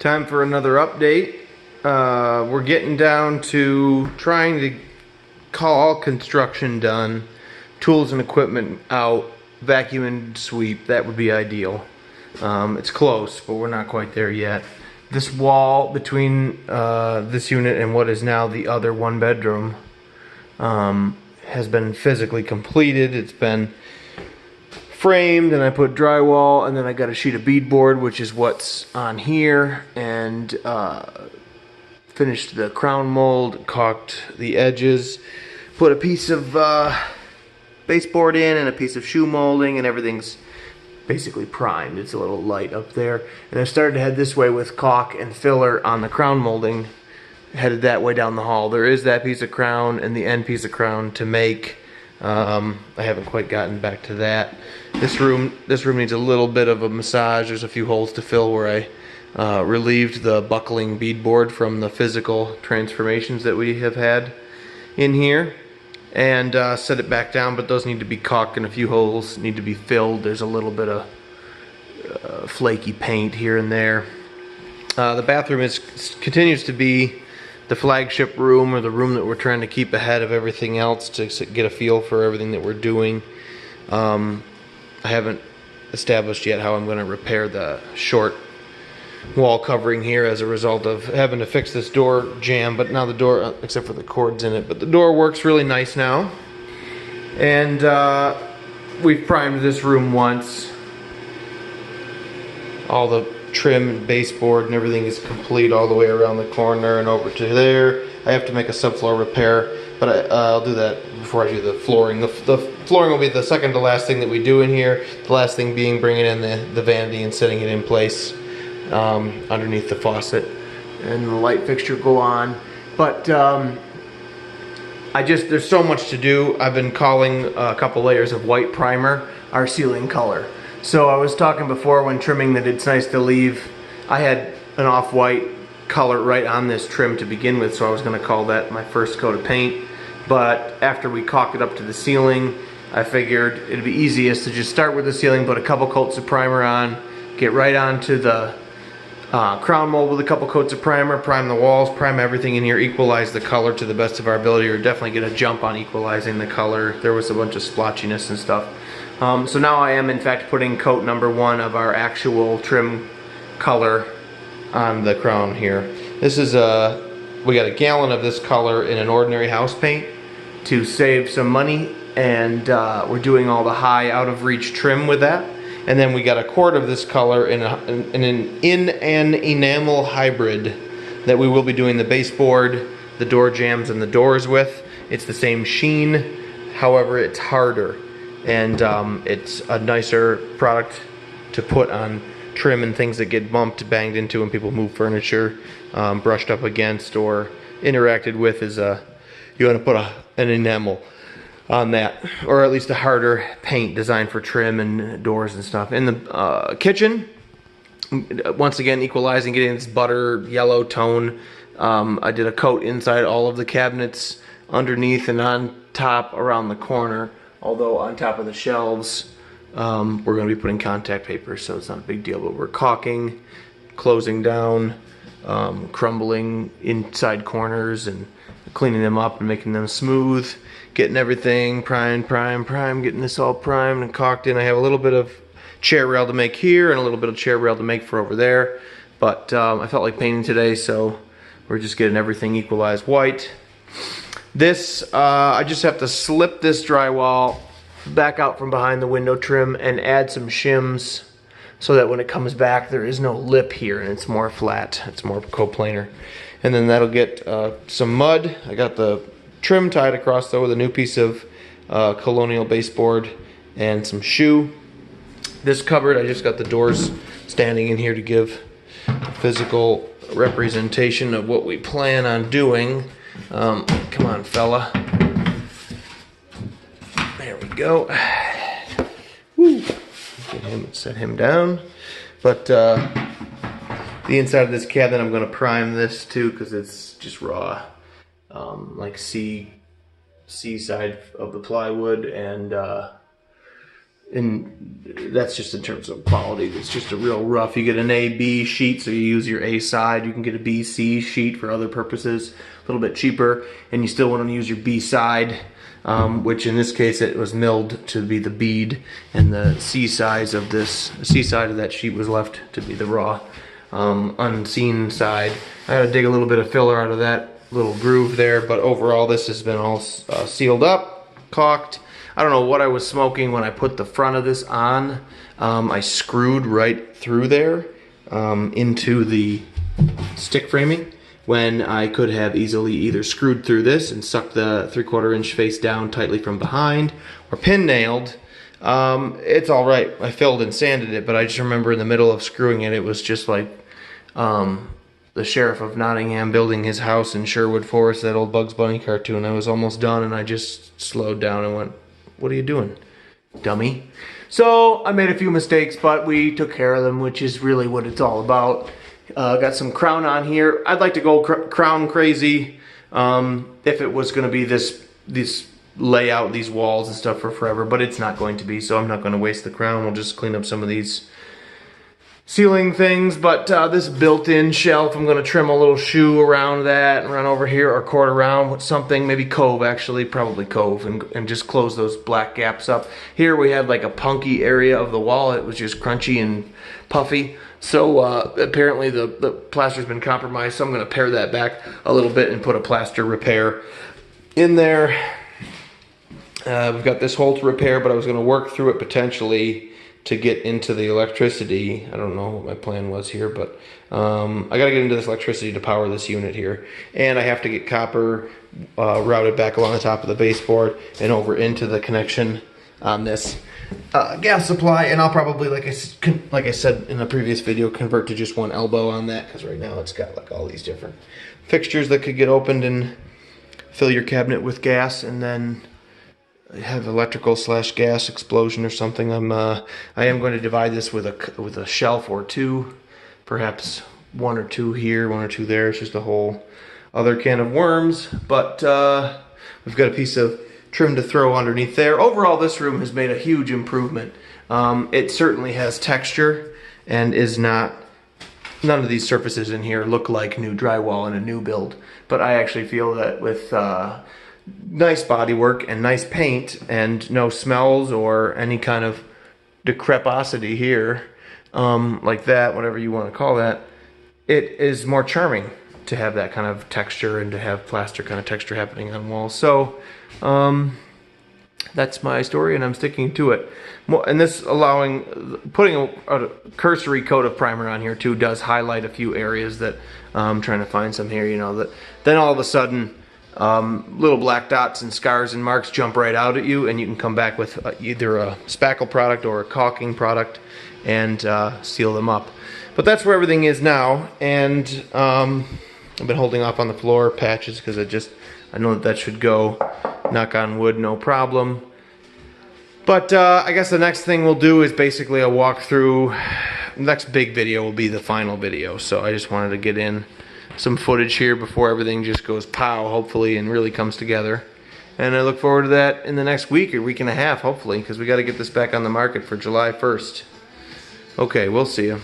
Time for another update. We're getting down to trying to call all construction done, tools and equipment out, vacuum and sweep. That would be ideal. It's close, but we're not quite there yet. This wall between this unit and what is now the other one bedroom has been physically completed. It's been framed, and I put drywall, and then I got a sheet of beadboard, which is what's on here, and finished the crown mold, caulked the edges, put a piece of baseboard in and a piece of shoe molding, and everything's basically primed. It's a little light up there, and I started to head this way with caulk and filler on the crown molding, headed that way down the hall. There is that piece of crown and the end piece of crown to make. I haven't quite gotten back to that. This room needs a little bit of a massage. There's a few holes to fill where I relieved the buckling beadboard from the physical transformations that we have had in here, and set it back down, but those need to be caulked, and a few holes need to be filled. There's a little bit of flaky paint here and there. The bathroom continues to be the flagship room, or the room that we're trying to keep ahead of everything else to get a feel for everything that we're doing. I haven't established yet how I'm going to repair the short wall covering here as a result of having to fix this door jamb, but now the door, except for the cords in it, but the door works really nice now. And we've primed this room once. All the trim and baseboard and everything is complete all the way around the corner and over to there. I have to make a subfloor repair, but I'll do that before I do the flooring. The flooring will be the second to last thing that we do in here. The last thing being bringing in the vanity and setting it in place underneath the faucet, and the light fixture go on. But there's so much to do. I've been calling a couple layers of white primer our ceiling color. So I was talking before when trimming that it's nice to leave. I had an off-white color right on this trim to begin with, so I was going to call that my first coat of paint. But after we caulk it up to the ceiling, I figured it'd be easiest to just start with the ceiling, put a couple coats of primer on, get right onto the crown mold with a couple coats of primer, prime the walls, prime everything in here, equalize the color to the best of our ability, or definitely get a jump on equalizing the color. There was a bunch of splotchiness and stuff. So now I am in fact putting coat number 1 of our actual trim color on the crown here. This is we got a gallon of this color in an ordinary house paint to save some money, and we're doing all the high out of reach trim with that. And then we got a quart of this color in an enamel hybrid that we will be doing the baseboard, the door jambs, and the doors with. It's the same sheen, however it's harder, and it's a nicer product to put on trim and things that get bumped, banged into when people move furniture, brushed up against or interacted with. You want to put an enamel on that, or at least a harder paint designed for trim and doors and stuff. In the kitchen, once again equalizing, getting this butter yellow tone. I did a coat inside all of the cabinets, underneath and on top around the corner, although on top of the shelves we're going to be putting contact paper, so it's not a big deal. But we're caulking, closing down, crumbling inside corners and cleaning them up and making them smooth, getting everything primed, getting this all primed and caulked in. I have a little bit of chair rail to make here and a little bit of chair rail to make for over there, but I felt like painting today, so we're just getting everything equalized white. This, I just have to slip this drywall back out from behind the window trim and add some shims so that when it comes back there is no lip here and it's more flat, it's more coplanar. And then that'll get some mud. I got the trim tied across though with a new piece of colonial baseboard and some shoe. This cupboard, I just got the doors standing in here to give a physical representation of what we plan on doing. Come on, fella. There we go. Woo. Get him, set him down. But the inside of this cabinet, I'm going to prime this too because it's just raw, like C side of the plywood, and and that's just in terms of quality. It's just a real rough. You get an A, B sheet, so you use your A side. You can get a B, C sheet for other purposes, a little bit cheaper, and you still want to use your B side, which in this case it was milled to be the bead, and the C side of that sheet was left to be the raw, unseen side. I had to dig a little bit of filler out of that little groove there, but overall this has been all sealed up, caulked. I don't know what I was smoking when I put the front of this on. I screwed right through there into the stick framing when I could have easily either screwed through this and sucked the 3/4 inch face down tightly from behind, or pin nailed. It's all right. I filled and sanded it, but I just remember in the middle of screwing it, it was just like the sheriff of Nottingham building his house in Sherwood Forest, that old Bugs Bunny cartoon. I was almost done and I just slowed down and went, "What are you doing, dummy?" So I made a few mistakes, but we took care of them, which is really what it's all about. Got some crown on here. I'd like to go crown crazy if it was going to be this layout, these walls and stuff for forever, but it's not going to be, so I'm not going to waste the crown. We'll just clean up some of these ceiling things, but this built-in shelf, I'm going to trim a little shoe around that and run over here, or cord around with something, maybe cove actually, probably cove, and just close those black gaps up. Here we had like a punky area of the wall. It was just crunchy and puffy, so apparently the plaster's been compromised, so I'm going to pare that back a little bit and put a plaster repair in there. We've got this hole to repair, but I was going to work through it potentially to get into the electricity. I don't know what my plan was here, but I gotta get into this electricity to power this unit here. And I have to get copper routed back along the top of the baseboard and over into the connection on this gas supply. And I'll probably, like I said in the previous video, convert to just one elbow on that, because right now it's got like all these different fixtures that could get opened and fill your cabinet with gas, and then have electrical / gas explosion or something. I am going to divide this with a shelf or two, perhaps one or two here, one or two there. It's just a whole other can of worms, but we've got a piece of trim to throw underneath there. Overall, this room has made a huge improvement. It certainly has texture and is not, none of these surfaces in here look like new drywall in a new build, but I actually feel that with nice bodywork and nice paint and no smells or any kind of decreposity here, like that, whatever you want to call that, it is more charming to have that kind of texture and to have plaster kind of texture happening on walls. So that's my story, and I'm sticking to it. And this putting a cursory coat of primer on here too does highlight a few areas that I'm trying to find some here, you know, that then all of a sudden little black dots and scars and marks jump right out at you, and you can come back with either a spackle product or a caulking product and seal them up. But that's where everything is now, and I've been holding off on the floor patches because I know that should go, knock on wood, no problem. But I guess the next thing we'll do is basically a walkthrough. Next big video will be the final video, so I just wanted to get in some footage here before everything just goes pow, hopefully, and really comes together. And I look forward to that in the next week or week and a half, hopefully, because we got to get this back on the market for July 1st. Okay, we'll see you.